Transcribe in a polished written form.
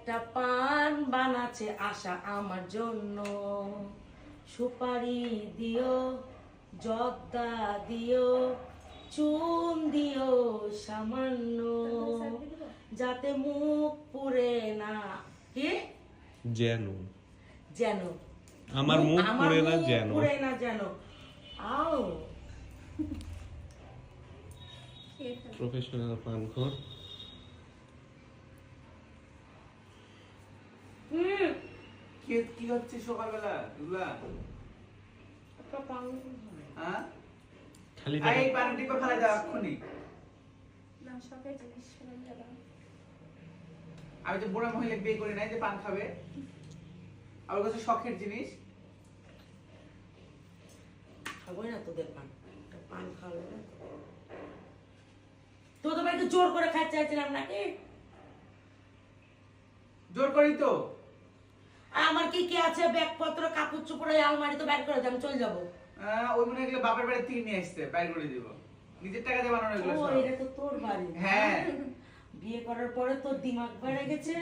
একটা পান বানাচ্ছে আশা আমার জন্য, সুপারি দিও, জর্দা দিও, চুন দিও সামান্য, যাতে মুখ পুড়ে না। কি যেন যেন আমার মুখ পুড়ে না যেন। পুড়ে না যেন। আও প্রফেশনাল পানখোর। কি হচ্ছে সকালবেলা এগুলা? হ্যাঁ খালি এই পানি টিপে ফেলে দাও এক্ষুনি। আমি তো বুড়া মহিলা বিয়ে করি নাই যে পান খাবে, আমার কাছে শখের জিনিস। খাবোই না তোদের পান, পান খাওয়ালো না তোদের বাড়িতে জোর করে খাইতে চাইছিলাম নাকি? জোর করি তো। আমার কি কি আছে, ব্যাগপত্র কাপড় চোপড় আলমারি তো বের করে দে, আমি চলে যাবো। ওই মনে এগুলো বাপের বাড়ি থেকে নিয়ে আসতে বাইর করে দিব, নিজের টাকা দিয়ে বানানো এগুলো ও সব। এটা তো তোর বাড়ি। হ্যাঁ বিয়ে করার পরে তোর দিমাগ বেড়ে গেছে।